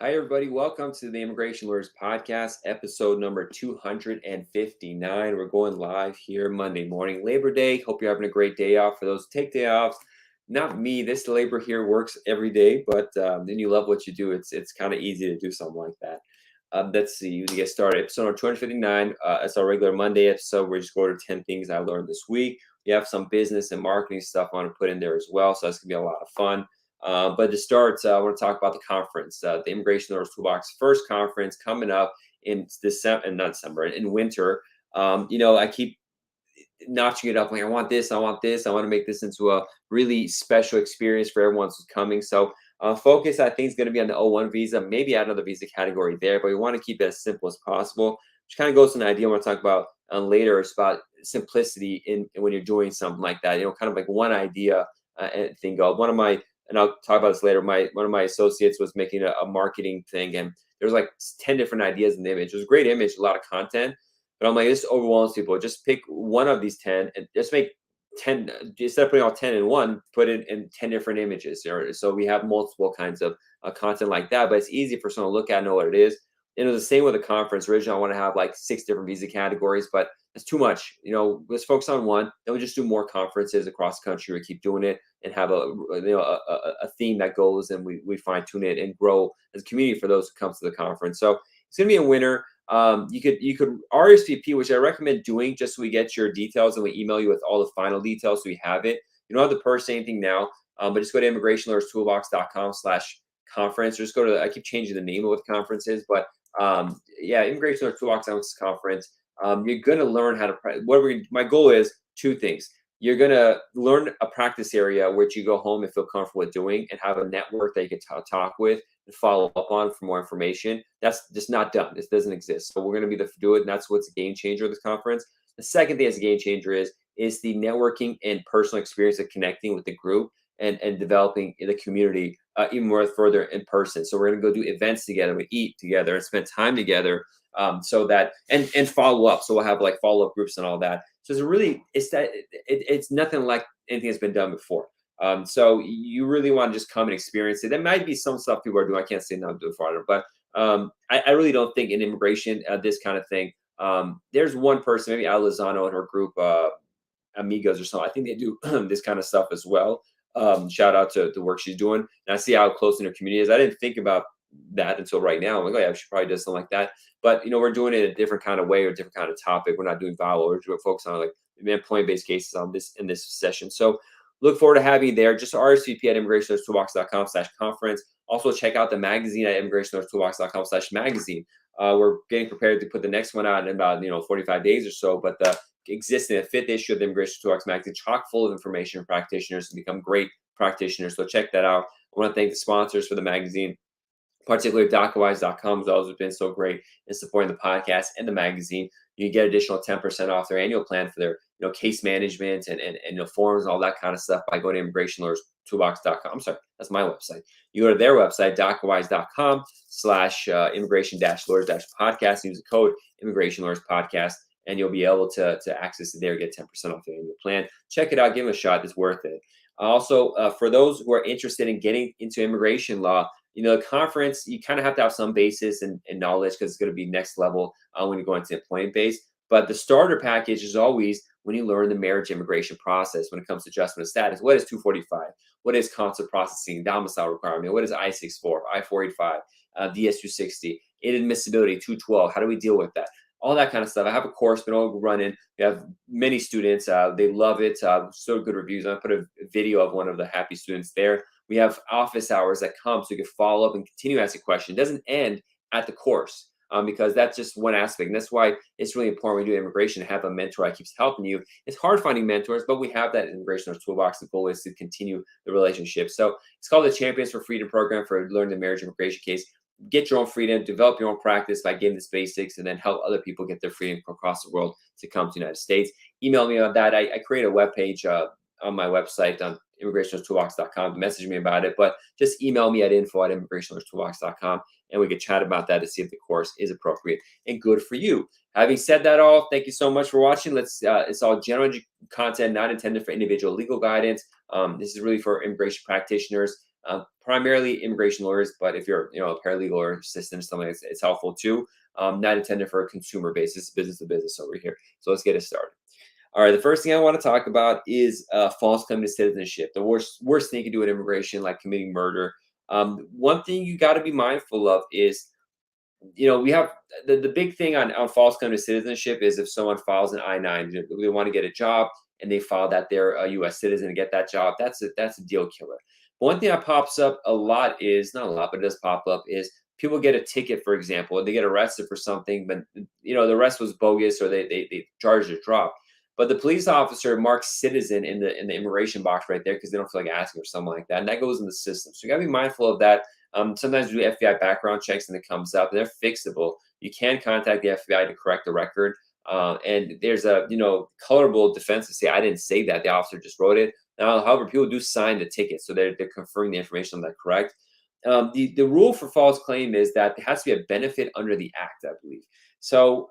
Hi, everybody. Welcome to the Immigration Lawyers Podcast, episode number 259. We're going live here Monday morning, Labor Day. Hope you're having a great day off. For those who take day offs, not me. This labor here works every day, but then you love what you do. It's kind of easy to do something like that. Let's see. To get started, episode number 259. It's our regular Monday episode. We're just going to 10 things I learned this week. We have some business and marketing stuff I want to put in there as well, so that's going to be a lot of fun. But to start, I want to talk about the conference, the Immigration Lawyers Toolbox first conference coming up in December, and not December, in winter. I keep notching it up. Like, I want this, I want this, I want to make this into a really special experience for everyone who's coming. So focus, I think, is going to be on the O1 visa, maybe add another visa category there, but we want to keep it as simple as possible, which kind of goes to an idea I want to talk about later. It's about simplicity in when you're doing something like that. Kind of like one idea thing go. One of my and I'll talk about this later. One of my associates was making a marketing thing, and there was like 10 different ideas in the image. It was a great image, a lot of content, but I'm like, this overwhelms people. Just pick one of these 10 and just make 10. Instead of putting all 10 in one, put it in 10 different images. So we have multiple kinds of content like that, but it's easy for someone to look at and know what it is. And it was the same with the conference. Originally, I want to have like 6 different visa categories, but it's too much. Let's focus on one. Then we just do more conferences across the country. We keep doing it and have a theme that goes, and we fine tune it and grow as a community for those who come to the conference. So it's gonna be a winner. You could RSVP, which I recommend doing, just so we get your details and we email you with all the final details so we have it. You don't have to purchase anything now, but just go to immigrationlawyerstoolbox.com/conference. Or just go to, I keep changing the name of what the conference is, but Immigration Lawyers Toolbox Conference. You're going to learn how to my goal is 2 things. You're going to learn a practice area which you go home and feel comfortable with doing, and have a network that you can talk with and follow up on for more information. That's just not done. This doesn't exist. So we're going to be do it, and that's what's a game changer of this conference. The second thing as a game changer is the networking and personal experience of connecting with the group and developing the community even more further in person. So we're going to go do events together, we eat together, and spend time together. So that and follow up. So we'll have like follow up groups and all that. So it's nothing like anything that's been done before. So you really want to just come and experience it. There might be some stuff people are doing. I can't say not do it farther, but I really don't think in immigration this kind of thing. There's one person, maybe Al Lozano and her group, Amigos or something. I think they do this kind of stuff as well. Shout out to the work she's doing. And I see how close in her community is. I didn't think about that until right now. I'm like, oh yeah, she probably does something like that. But we're doing it a different kind of way or a different kind of topic. We're not doing viral. We're focused on like employment-based cases on this in this session. So look forward to having you there. Just RSVP at immigrationlawyerstoolbox.com/conference. Also check out the magazine at immigrationlawyerstoolbox.com/magazine. We're getting prepared to put the next one out in about 45 days or so. But the existing 5th issue of the Immigration Toolbox magazine, chock full of information for practitioners to become great practitioners. So check that out. I want to thank the sponsors for the magazine, particularly DocuWise.com has always been so great in supporting the podcast and the magazine. You can get additional 10% off their annual plan for their case management and forms and all that kind of stuff by going to immigrationlawyerstoolbox.com. I'm sorry, that's my website. You go to their website, DocuWise.com/immigration-lawyers-podcast. Use the code Immigration Lawyers Podcast, and you'll be able to access it there, get 10% off the annual plan. Check it out, give it a shot. It's worth it. Also, for those who are interested in getting into immigration law, the conference, you kind of have to have some basis and knowledge, because it's going to be next level when you go into employment base. But the starter package is always when you learn the marriage immigration process when it comes to adjustment of status. What is 245? What is consular processing, domicile requirement? What is I-64, I-485, DS-260, inadmissibility, 212? How do we deal with that? All that kind of stuff. I have a course been all running. We have many students. They love it. So good reviews. I put a video of one of the happy students there. We have office hours that come so you can follow up and continue asking questions. It doesn't end at the course because that's just one aspect. And that's why it's really important when you do immigration to have a mentor that keeps helping you. It's hard finding mentors, but we have that Immigration Lawyers Toolbox. The goal is to continue the relationship. So it's called the Champions for Freedom program for learning the marriage immigration case. Get your own freedom, develop your own practice by getting this basics, and then help other people get their freedom across the world to come to the United States. Email me on that. I create a webpage on my website on immigrationlawyerstoolbox.com to message me about it, but just email me at info@immigrationlawyerstoolbox.com, and we can chat about that to see if the course is appropriate and good for you. Having said that all, thank you so much for watching. It's all general content, not intended for individual legal guidance. This is really for immigration practitioners. primarily immigration lawyers, but if you're a paralegal or assistant, something it's helpful too. Not intended for a consumer basis, business to business over here. So let's get it started. All right, the first thing I want to talk about is false claim to citizenship. The worst thing you can do in immigration, like committing murder. One thing you got to be mindful of is, we have the big thing on false claim to citizenship is if someone files an I-9, they want to get a job and they file that they're a U.S. citizen to get that job. That's a deal killer. But one thing that pops up a lot is, not a lot, but it does pop up, is people get a ticket, for example, and they get arrested for something, but the arrest was bogus or they charged a drop. But the police officer marks citizen in the immigration box right there because they don't feel like asking or something like that, and that goes in the system. So you got to be mindful of that. Sometimes we do FBI background checks and it comes up, and they're fixable. You can contact the FBI to correct the record. And there's a colorable defense to say, I didn't say that. The officer just wrote it. Now, however, people do sign the ticket, so they're confirming the information on that correct. The rule for false claim is that there has to be a benefit under the act, I believe. So,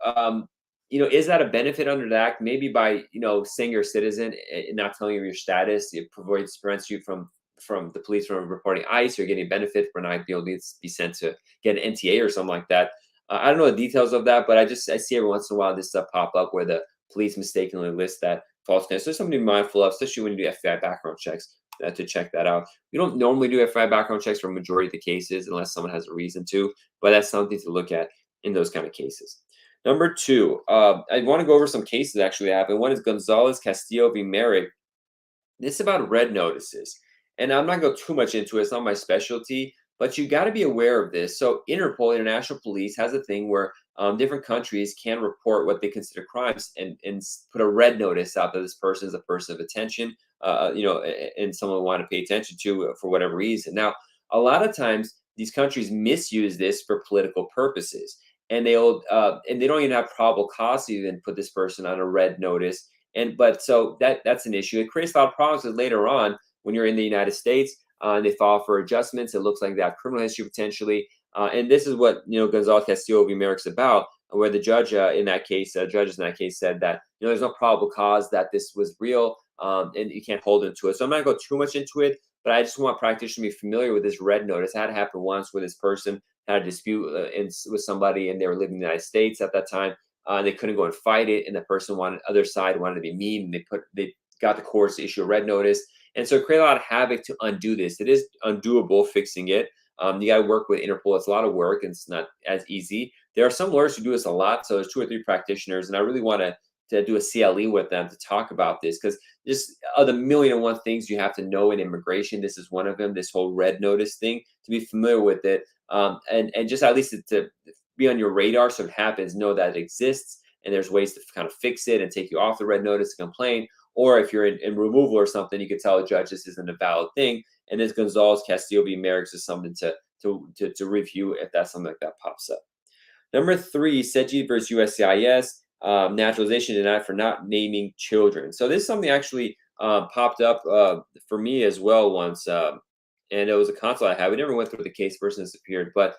is that a benefit under the act? Maybe by, saying you're a citizen and not telling you your status, it prevents you from the police from reporting ICE or getting benefit for not being able to be sent to get an NTA or something like that. I don't know the details of that, but I see every once in a while this stuff pop up where the police mistakenly list that false claim. So there's something to be mindful of, especially when you do FBI background checks, to check that out. We don't normally do FBI background checks for a majority of the cases unless someone has a reason to, but that's something to look at in those kind of cases. Number two, I want to go over some cases that actually happened. One is Gonzalez-Castillo v. Merrick. This is about red notices. And I'm not going to go too much into it. It's not my specialty, but you got to be aware of this. So Interpol, International Police, has a thing where different countries can report what they consider crimes and put a red notice out that this person is a person of attention, and someone we want to pay attention to for whatever reason. Now, a lot of times these countries misuse this for political purposes, and they don't even have probable cause to even put this person on a red notice. So that's an issue. It creates a lot of problems because later on, when you're in the United States, and they file for adjustments, it looks like they have criminal history potentially. And this is what Gonzalez-Castillo v. Merrick's about, where the judges in that case said that there's no probable cause that this was real, and you can't hold into it. So I'm not going to go too much into it, but I just want practitioners to be familiar with this red notice. It had happened once where this person had a dispute with somebody, and they were living in the United States at that time. They couldn't go and fight it, and the person other side wanted to be mean, and they got the courts to issue a red notice. And so it created a lot of havoc to undo this. It is undoable fixing it. You got to work with Interpol. It's a lot of work, and it's not as easy. There are some lawyers who do this a lot. So there's 2 or 3 practitioners, and I really want to do a CLE with them to talk about this, because just of the million and one things you have to know in immigration, this is one of them, this whole red notice thing, to be familiar with it, and just at least to be on your radar so it happens, know that it exists, and there's ways to kind of fix it and take you off the red notice to complain. Or if you're in removal or something, you could tell a judge this isn't a valid thing. And this Gonzalez-Castillo v. Merrick is something to review if that's something like that pops up. Number 3, Segid versus USCIS, naturalization denied for not naming children. So this is something actually popped up for me as well once, and it was a consult I had. We never went through the case, person disappeared, but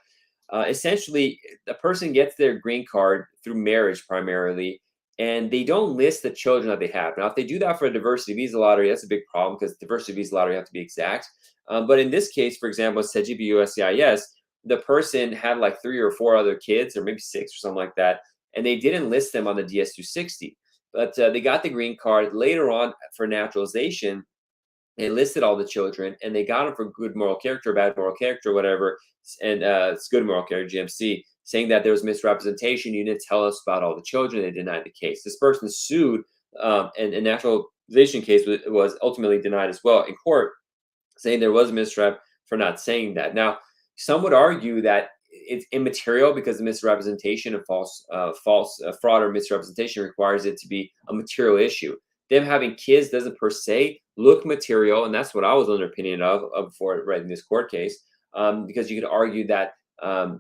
essentially the person gets their green card through marriage primarily, and they don't list the children that they have. Now, if they do that for a diversity visa lottery, that's a big problem because diversity visa lottery have to be exact. But in this case, for example, Segid v. USCIS, the person had like 3 or 4 other kids, or maybe 6 or something like that, and they didn't list them on the DS-260. But they got the green card later on for naturalization. They listed all the children, and they got them for good moral character, bad moral character, whatever, and it's good moral character, GMC, saying that there was misrepresentation. You didn't tell us about all the children. They denied the case. This person sued, and a naturalization case was ultimately denied as well in court, saying there was misrep for not saying that. Now, some would argue that it's immaterial because the misrepresentation of fraud or misrepresentation requires it to be a material issue. Them having kids doesn't per se look material, and that's what I was under opinion of before writing this court case, because you could argue that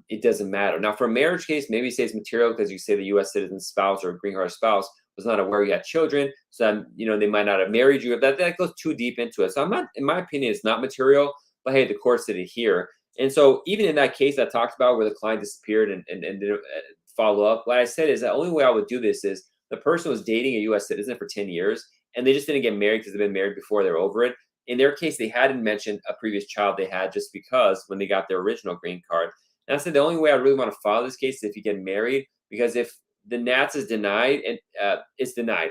it doesn't matter. Now, for a marriage case, maybe say it's material because you say the U.S. citizen spouse or green card spouse was not aware you had children, so they might not have married you. That goes too deep into it. So I'm not, in my opinion, it's not material. But hey, the court said it here, and so even in that case I talked about where the client disappeared and didn't follow up, what I said is the only way I would do this is the person was dating a U.S. citizen for 10 years, and they just didn't get married because they've been married before, they're over it. in their case, they hadn't mentioned a previous child they had just because when they got their original green card. And I said the only way I really want to file this case is if you get married, because if the Natz is denied, and it's denied.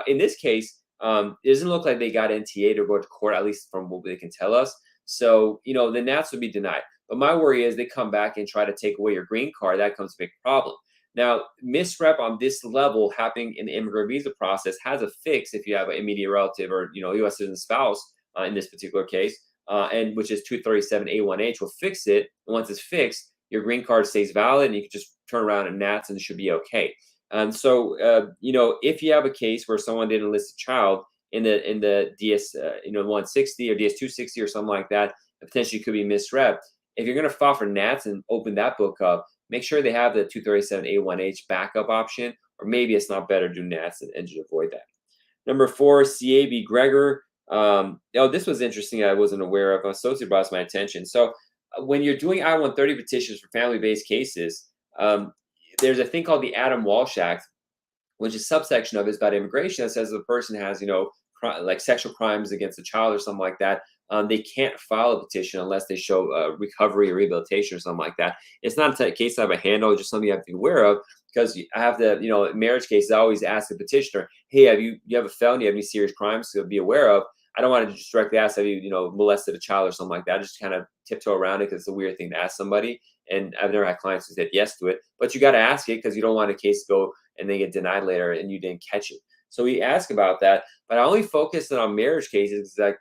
In this case, it doesn't look like they got NTA'd or go to court, at least from what they can tell us. So, the Natz would be denied. But my worry is they come back and try to take away your green card. That becomes a big problem. Now, misrep on this level happening in the immigrant visa process has a fix if you have an immediate relative or, U.S. citizen spouse in this particular case, and which is 237A1H will fix it. And once it's fixed, your green card stays valid and you can just turn around and Natz and it should be okay. So, if you have a case where someone didn't list a child in the DS, 160 or DS 260 or something like that, it potentially could be misrep. If you're going to file for Natz and open that book up, make sure they have the 237A1H backup option, or maybe it's not better to do Natz and just avoid that. Number 4, CAB Gregor. This was interesting. I wasn't aware of. Associate brought my attention. So when you're doing I-130 petitions for family-based cases, there's a thing called the Walsh Act, which is subsection of it is about immigration that says the person has, like sexual crimes against a child or something like that. They can't file a petition unless they show recovery or rehabilitation or something like that. It's not a case I have a handle, it's just something you have to be aware of, because I have the, marriage cases, I always ask the petitioner, hey, you have a felony, have any serious crimes to be aware of? I don't want to just directly ask, have you, molested a child or something like that. I just kind of tiptoe around it because it's a weird thing to ask somebody. And I've never had clients who said yes to it, but you got to ask it because you don't want a case to go and they get denied later and you didn't catch it. So we ask about that, but I only focused on marriage cases because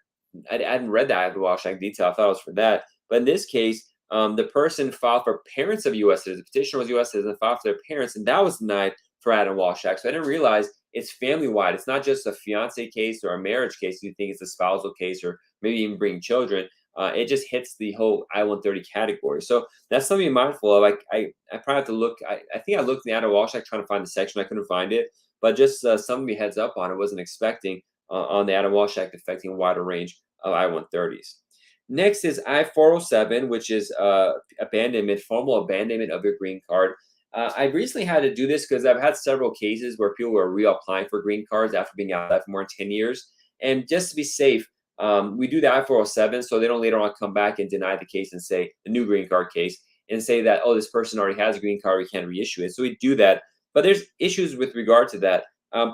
I hadn't read that the Walsh Act detail. I thought it was for that. But in this case, the person filed for parents of U.S. citizens. The petitioner was U.S. citizen, filed for their parents, and that was denied for Walsh Act. So I didn't realize it's family-wide. It's not just a fiance case or a marriage case. You think it's a spousal case or maybe even bringing children. It just hits the whole I-130 category. So that's something to be mindful of. I probably have to look. I think I looked in the Walsh Act trying to find the section. I couldn't find it. But just something to be heads up on. I wasn't expecting on the Walsh Act affecting a wider range of I-130s. Next is I-407, which is abandonment, formal abandonment of your green card. I recently had to do this because I've had several cases where people were reapplying for green cards after being out for more than 10 years. And just to be safe, we do the I-407 so they don't later on come back and deny the case and say, the new green card case, and say that, oh, this person already has a green card, we can't reissue it. So we do that. But there's issues with regard to that.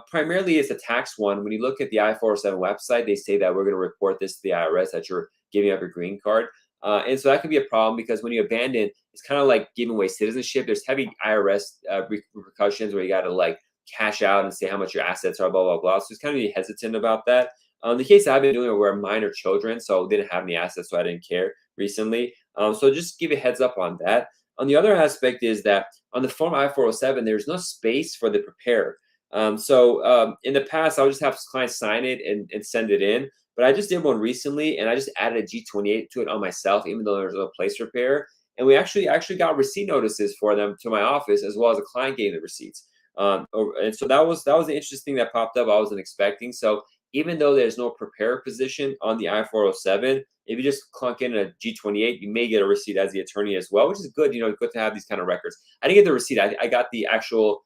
Primarily, it's a tax one. When you look at the I-407 website, they say that we're going to report this to the IRS that you're giving up your green card. And so that could be a problem because when you abandon, it's kind of like giving away citizenship. There's heavy IRS repercussions where you got to like cash out and say how much your assets are, blah, blah, blah. So it's kind of be hesitant about that. The case I've been doing were minor children, so didn't have any assets, so I didn't care recently. So just give a heads up on that. On the other aspect is that on the form I-407, there's no space for the preparer. So in the past, I would just have clients sign it and send it in. But I just did one recently, and I just added a G28 to it on myself, even though there's a place preparer. And we actually got receipt notices for them to my office, as well as a client getting the receipts. And so that was the interesting thing that popped up. I wasn't expecting. So even though there's no preparer position on the I-407, if you just clunk in a G28, you may get a receipt as the attorney as well, which is good. Good to have these kind of records. I didn't get the receipt. I got the actual,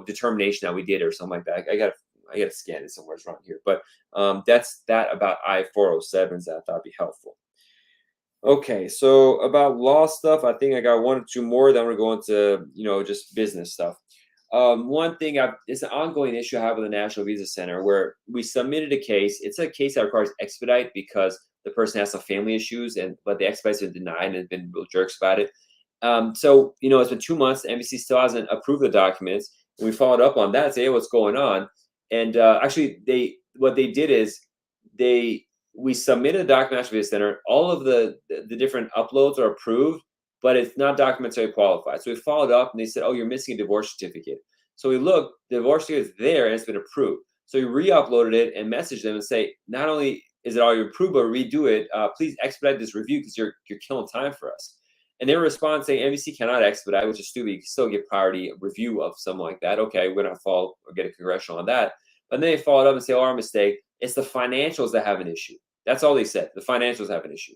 determination that we did or something like that. I got to scan it somewhere around here. But that's that about I-407s that I thought would be helpful. Okay, so about law stuff, I think I got one or two more. Then we're going to, just business stuff. One thing it's an ongoing issue I have with the National Visa Center where we submitted a case. It's a case that requires expedite because the person has some family issues, but the expedite's been denied and has been real jerks about it. So, it's been 2 months. The NVC still hasn't approved the documents. And we followed up on that and say, hey, what's going on? And actually, what they did is we submitted a document to the National Visa Center. All of the different uploads are approved, but it's not documentary qualified. So we followed up and they said, oh, you're missing a divorce certificate. So we looked, the divorce certificate is there and it's been approved. So we re-uploaded it and messaged them and say, not only is it already approved, but redo it. Please expedite this review because you're killing time for us. And they respond saying NVC cannot expedite, which is stupid. You can still get priority review of something like that. Okay, we're going to follow or get a congressional on that. But then they followed up and say, oh, our mistake. It's the financials that have an issue. That's all they said. The financials have an issue.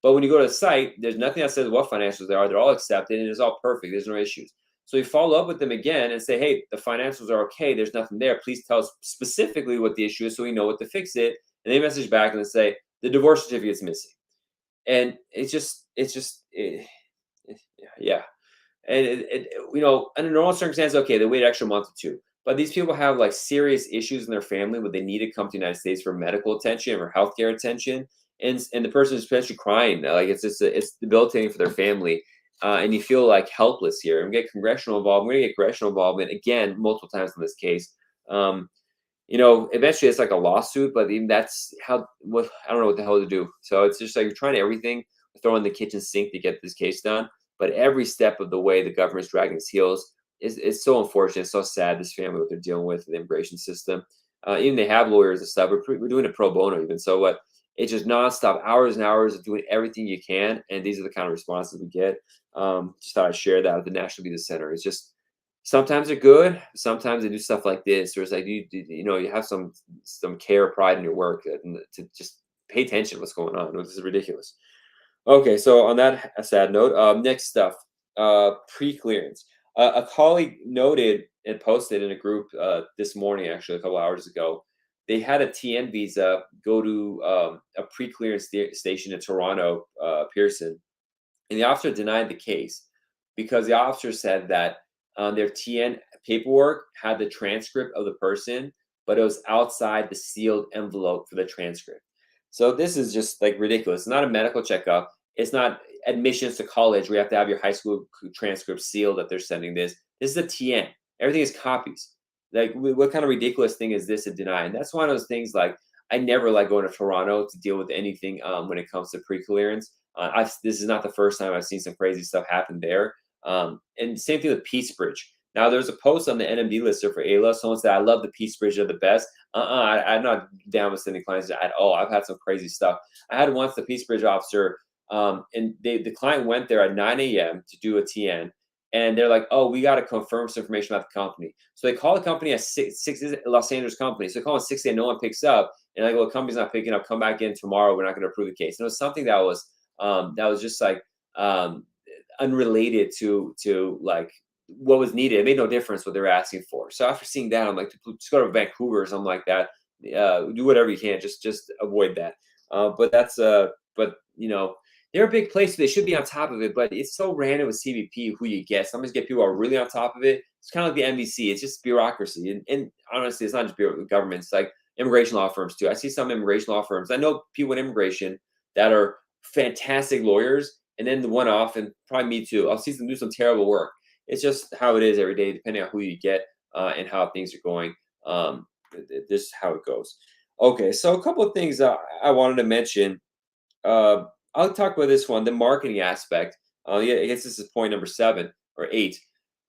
But when you go to the site, there's nothing that says what financials they are. They're all accepted and it's all perfect. There's no issues. So we follow up with them again and say, hey, the financials are okay. There's nothing there. Please tell us specifically what the issue is so we know what to fix it. And they message back and they say, the divorce certificate's missing. And yeah. And under normal circumstances, okay, they wait an extra month or two. But these people have like serious issues in their family where they need to come to the United States for medical attention or healthcare attention, and the person is especially crying. Like it's debilitating for their family, and you feel like helpless here. And we get congressional involvement. We're gonna get congressional involvement again multiple times in this case. Eventually it's like a lawsuit, but even that's what I don't know what the hell to do. So it's just like you're trying everything, throwing the kitchen sink to get this case done. But every step of the way, the government's dragging its heels. It's so unfortunate, it's so sad. This family, what they're dealing with the immigration system. Even they have lawyers and stuff. We're doing it pro bono even. So what? It's just nonstop, hours and hours of doing everything you can, and these are the kind of responses we get. Just thought I'd share that with the National Visa Center. It's just sometimes they're good, sometimes they do stuff like this, or it's like you have some care, pride in your work, and to just pay attention to what's going on. This is ridiculous. Okay, so on that sad note, next stuff, pre-clearance. A colleague noted and posted in a group this morning, actually a couple hours ago, they had a TN visa go to a pre-clearance station in Toronto, Pearson, and the officer denied the case because the officer said that their TN paperwork had the transcript of the person, but it was outside the sealed envelope for the transcript. So this is just like ridiculous. It's not a medical checkup. It's not admissions to college where you have to have your high school transcript sealed that they're sending this. This is a TN. Everything is copies. Like, what kind of ridiculous thing is this to deny? And that's one of those things, like, I never like going to Toronto to deal with anything when it comes to pre-clearance. This is not the first time I've seen some crazy stuff happen there. And same thing with Peace Bridge. Now, there's a post on the NMD lister for AILA. Someone said, I love the Peace Bridge, they're the best. I'm not down with sending clients at all. I've had some crazy stuff. I had once the Peace Bridge officer, and the client went there at 9 a.m. to do a TN. And they're like, oh, we got to confirm some information about the company. So they call the company at 6 Los Angeles company. So they call at 6 a.m. No one picks up. And I go, the company's not picking up. Come back in tomorrow. We're not going to approve the case. And it was something that was just like unrelated to like what was needed. It made no difference what they were asking for. So after seeing that, I'm like, just go to Vancouver or something like that. Do whatever you can. Just avoid that. But they're a big place. So they should be on top of it, but it's so random with CBP who you get. Sometimes you get people who are really on top of it. It's kind of like the NVC. It's just bureaucracy. And honestly, it's not just government. It's like immigration law firms too. I see some immigration law firms. I know people in immigration that are fantastic lawyers, and then the one off, and probably me too. I'll see them do some terrible work. It's just how it is every day, depending on who you get and how things are going. This is how it goes. Okay, so a couple of things I wanted to mention. I'll talk about this one, the marketing aspect. I guess this is point number 7 or 8,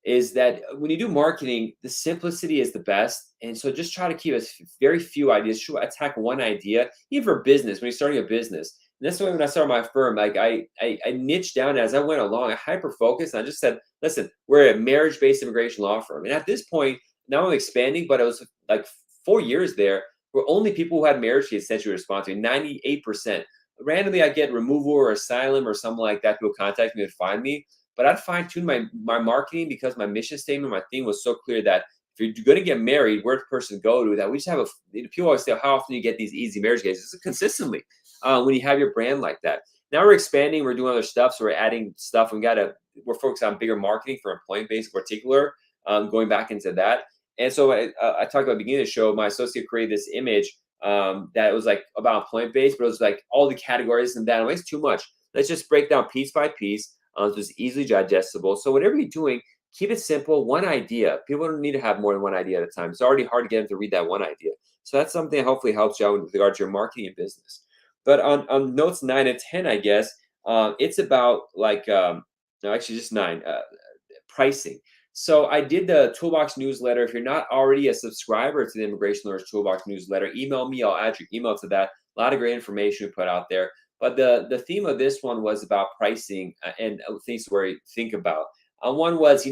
is that when you do marketing, the simplicity is the best. And so just try to keep very few ideas. Attack one idea, even for business, when you're starting a business. And that's why when I started my firm, like I niched down as I went along. I hyper-focused. And I just said, listen, we're a marriage-based immigration law firm. And at this point, now I'm expanding, but it was like 4 years there where only people who had marriage cases essentially were sponsoring, 98%. Randomly, I'd get removal or asylum or something like that. People contact me to find me. But I'd fine-tune my marketing because my mission statement, my theme was so clear that if you're going to get married, where's the person go to? That we just have people always say, how often do you get these easy marriage cases? Consistently when you have your brand like that. Now we're expanding. We're doing other stuff. So we're adding stuff. And we're focused on bigger marketing for employment base in particular, going back into that. And so I talked about at the beginning of the show, my associate created this image that was like about employment base, but it was like all the categories and that. I'm like, it's too much. Let's just break down piece by piece. So it's easily digestible. So whatever you're doing, keep it simple. One idea. People don't need to have more than one idea at a time. It's already hard to get them to read that one idea. So that's something that hopefully helps you out with regard to your marketing and business. But on notes 9 and 10, I guess, it's about like, no, actually just 9, pricing. So I did the Toolbox newsletter. If you're not already a subscriber to the Immigration Lawyers Toolbox newsletter, email me. I'll add your email to that. A lot of great information we put out there. But the theme of this one was about pricing and things to think about. One was,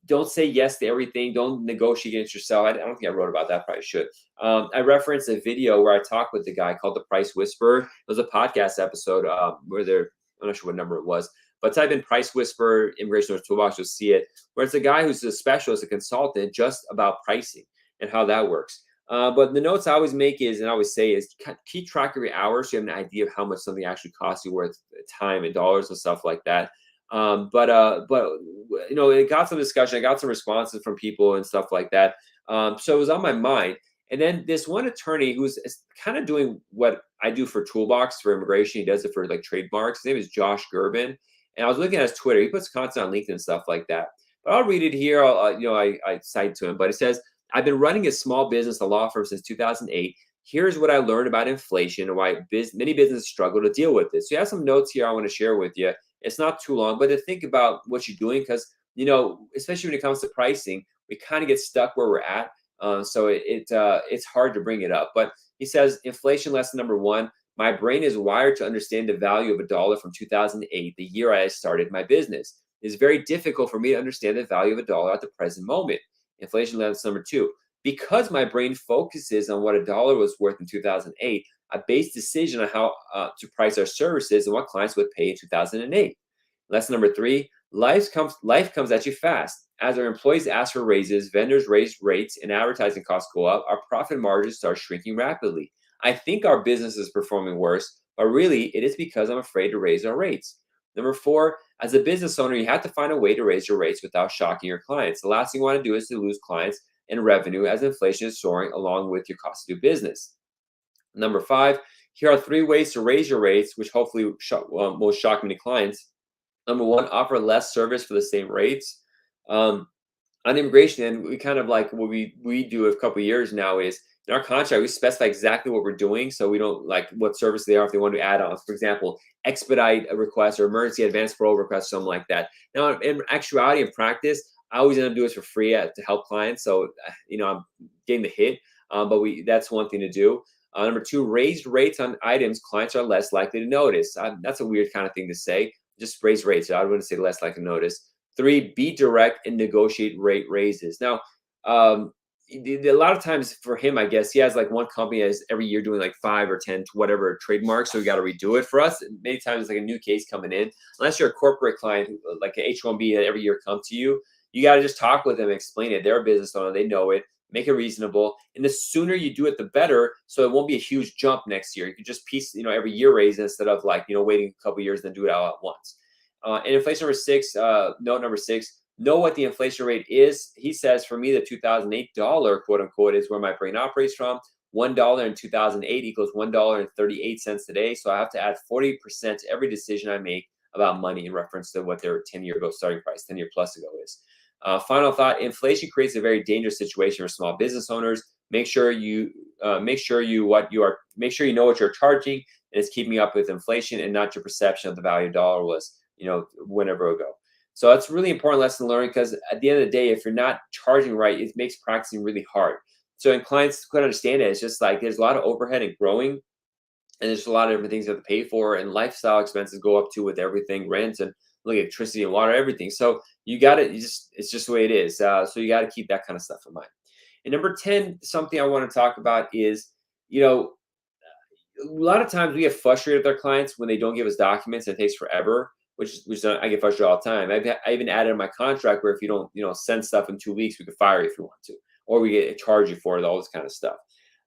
don't say yes to everything. Don't negotiate against yourself. I don't think I wrote about that. Probably should. I referenced a video where I talked with the guy called The Price Whisperer. It was a podcast episode where I'm not sure what number it was. But type in Price Whisperer, Immigration Lawyers Toolbox, you'll see it. Where it's a guy who's a specialist, a consultant, just about pricing and how that works. But the notes I always make is, and I always say is, keep track of your hours so you have an idea of how much something actually costs you worth time and dollars and stuff like that. But it got some discussion. I got some responses from people and stuff like that. So it was on my mind. And then this one attorney who's kind of doing what I do for Toolbox for immigration. He does it for like trademarks. His name is Josh Gerben. And I was looking at his Twitter. He puts content on LinkedIn and stuff like that. But I'll read it here. I cite to him. But it says, I've been running a small business, a law firm, since 2008. Here's what I learned about inflation and why many businesses struggle to deal with this. So you have some notes here I want to share with you. It's not too long, but to think about what you're doing, because especially when it comes to pricing, we kind of get stuck where we're at. So it's hard to bring it up. But he says, inflation lesson number one: my brain is wired to understand the value of a dollar from 2008, the year I started my business. It's very difficult for me to understand the value of a dollar at the present moment. Inflation lesson number two: because my brain focuses on what a dollar was worth in 2008, I base decision on how to price our services and what clients would pay in 2008. Lesson number three: life comes at you fast. As our employees ask for raises, vendors raise rates, and advertising costs go up, our profit margins start shrinking rapidly. I think our business is performing worse, but really it is because I'm afraid to raise our rates. Number four: as a business owner, you have to find a way to raise your rates without shocking your clients. The last thing you want to do is to lose clients and revenue as inflation is soaring along with your cost to do business. Number five: here are 3 ways to raise your rates, which hopefully will shock many clients. Number one: offer less service for the same rates. On immigration, and we kind of like what we do a couple of years now is in our contract we specify exactly what we're doing, so we don't like what service they are if they want to add on. For example, expedite a request or emergency advance parole request, something like that. Now, in actuality, in practice, I always end up doing this for free to help clients. So I'm getting the hit, but that's one thing to do. Number two: raised rates on items clients are less likely to notice. That's a weird kind of thing to say. Just raise rates. I wouldn't say less likely to notice. Three: be direct and negotiate rate raises. Now, a lot of times for him, I guess he has like one company is every year doing like 5 or 10 whatever trademarks, so we got to redo it. For us, many times it's like a new case coming in. Unless you're a corporate client, like an H-1B that every year come to you, you got to just talk with them, explain it. They're a business owner, they know it. Make it reasonable, and the sooner you do it, the better. So it won't be a huge jump next year. You can just piece, every year raise instead of like waiting a couple of years and then do it all at once. And inflation number six, note number six: know what the inflation rate is. He says, for me, the 2008 dollar, quote unquote, is where my brain operates from. $1 in 2008 equals $1.38 today. So I have to add 40% to every decision I make about money in reference to what their 10-year ago starting price, 10-year plus ago is. Final thought: inflation creates a very dangerous situation for small business owners. Make sure you know what you're charging, and it's keeping up with inflation and not your perception of the value of dollar was, whenever ago. So that's a really important lesson to learn, because at the end of the day, if you're not charging right, it makes practicing really hard. So, and clients could understand it. It's just like there's a lot of overhead in growing, and there's a lot of different things you have to pay for, and lifestyle expenses go up too with everything, rent and electricity and water, everything. So it's just the way it is. So you got to keep that kind of stuff in mind. And number 10, something I want to talk about is, a lot of times we get frustrated with our clients when they don't give us documents and it takes forever, which I get frustrated all the time. I even added in my contract where if you don't, send stuff in 2 weeks, we could fire you if you want to, or we get charge you for it, all this kind of stuff.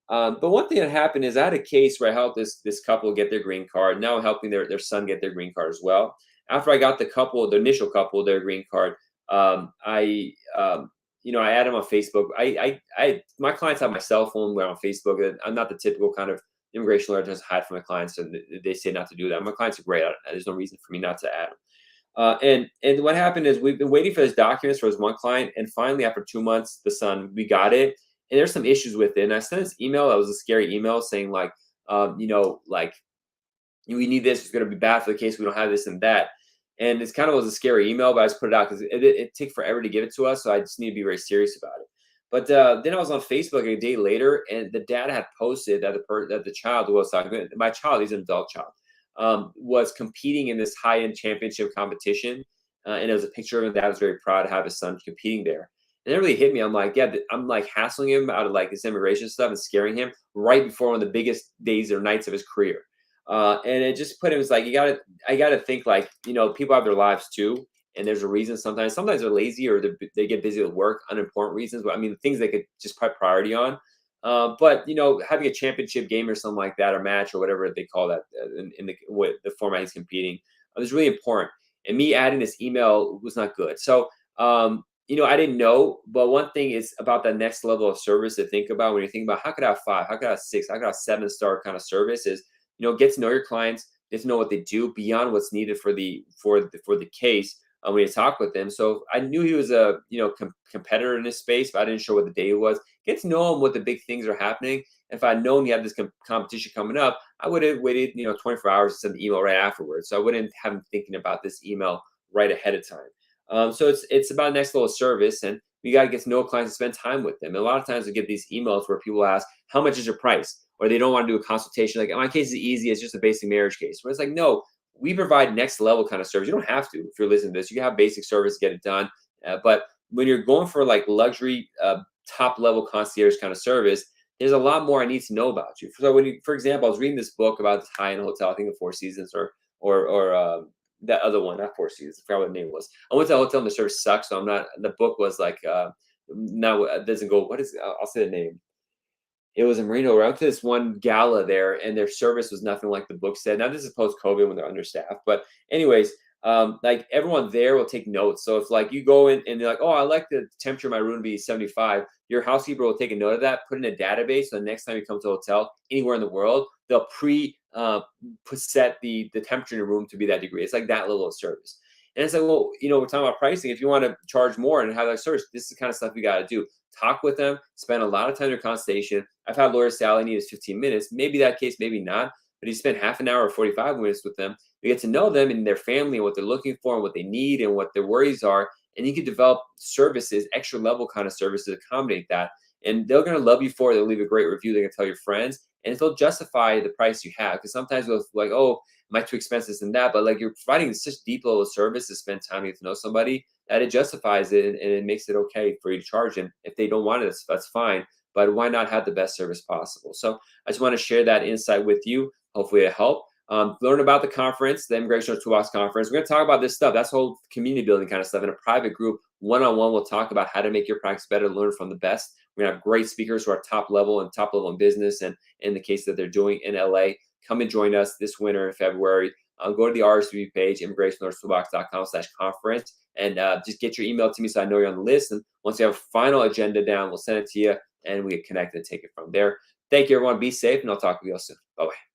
But one thing that happened is I had a case where I helped this couple get their green card. Now I'm helping their son get their green card as well. After I got the initial couple, their green card, I add them on Facebook. My clients have my cell phone. We're on Facebook. I'm not the typical kind of immigration lawyer that just hide from my clients, and they say not to do that. My clients are great. There's no reason for me not to add them. And what happened is we've been waiting for this documents for this one client, and finally after 2 months, the son, we got it. And there's some issues with it. And I sent this email. That was a scary email saying like, we need this. It's going to be bad for the case. We don't have this and that. And it's kind of was a scary email, but I just put it out because it took forever to give it to us. So I just need to be very serious about it. But then I was on Facebook a day later, and the dad had posted that the child was talking. My child, he's an adult child, was competing in this high-end championship competition, and it was a picture of him. Dad was very proud to have his son competing there. And it really hit me. I'm like, yeah, I'm like hassling him out of like this immigration stuff and scaring him right before one of the biggest days or nights of his career. And it just put him, it's like, I gotta think like, people have their lives too. And there's a reason sometimes they're lazy or they get busy with work, unimportant reasons. But I mean, things they could just put priority on. But having a championship game or something like that, or match or whatever they call that in the format he's competing, was really important. And me adding this email was not good. So I didn't know, but one thing is about that next level of service to think about when you think about how could I have 5, how could I have 6, how could I have 7-star kind of service is, get to know your clients, get to know what they do beyond what's needed for the case when you talk with them. So I knew he was a competitor in this space, but I didn't show what the data was. Get to know him, what the big things are happening. If I'd known he had this competition coming up, I would have waited 24 hours to send the email right afterwards. So I wouldn't have him thinking about this email right ahead of time. So it's about next level service, and you got to get to know clients and spend time with them. And a lot of times we get these emails where people ask, how much is your price? Or they don't want to do a consultation. Like, my case is easy. It's just a basic marriage case. But it's like, no, we provide next level kind of service. You don't have to, if you're listening to this, you can have basic service, get it done. But when you're going for like luxury, top level concierge kind of service, there's a lot more I need to know about you. So for example, I was reading this book about this high-end hotel, I think the Four Seasons or that other one, not Four Seasons, I forgot what the name was. I went to a hotel and the service sucks, so the book was like, now it doesn't go, I'll say the name. It was in Reno. I went to this one gala there, and their service was nothing like the book said. Now, this is post-COVID when they're understaffed. But anyways, like everyone there will take notes. So if like you go in and they're like, oh, I like the temperature of my room to be 75, your housekeeper will take a note of that, put it in a database. So the next time you come to a hotel anywhere in the world, they'll set the temperature in your room to be that degree. It's like that level of service. And it's like, well, we're talking about pricing. If you want to charge more and have that service, this is the kind of stuff you got to do. Talk with them, spend a lot of time in your consultation. I've had lawyers say all I need is 15 minutes. Maybe that case, maybe not. But you spend half an hour or 45 minutes with them. You get to know them and their family and what they're looking for and what they need and what their worries are. And you can develop services, extra level kind of services to accommodate that. And they're going to love you for it. They'll leave a great review. They're going to tell your friends. And they'll justify the price you have. Because sometimes they'll like, oh, am I too expensive than that? But like you're providing such deep level of service to spend time to get to know somebody that it justifies it and it makes it okay for you to charge them. If they don't want it, that's fine. But why not have the best service possible? So I just want to share that insight with you. Hopefully it helped. Learn about the conference, the Immigration Toolbox Conference. We're going to talk about this stuff. That's whole community building kind of stuff in a private group. One-on-one, we'll talk about how to make your practice better, learn from the best. We're going to have great speakers who are top level in business and in the case that they're doing in LA. Come and join us this winter in February. Go to the RSVP page, immigrationlawyerstoolbox.com/conference, and just get your email to me so I know you're on the list. And once we have a final agenda down, we'll send it to you and we get connected and take it from there. Thank you, everyone. Be safe, and I'll talk to you all soon. Bye-bye.